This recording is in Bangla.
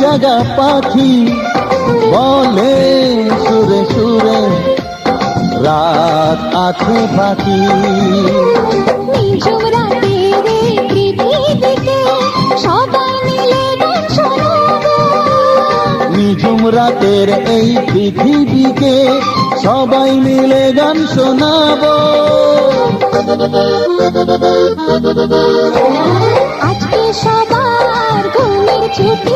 জাগা পাখি বলে সুরে সুরে রাত আছে বাকি। নিঝুম রাতের এই পৃথিবীতে সবাই মিলে গান শোনাবো। নিঝুম রাতের এই পৃথিবীকে সবাই মিলে গান শোনাবো। আজকে সবার ঘুমের ছুটি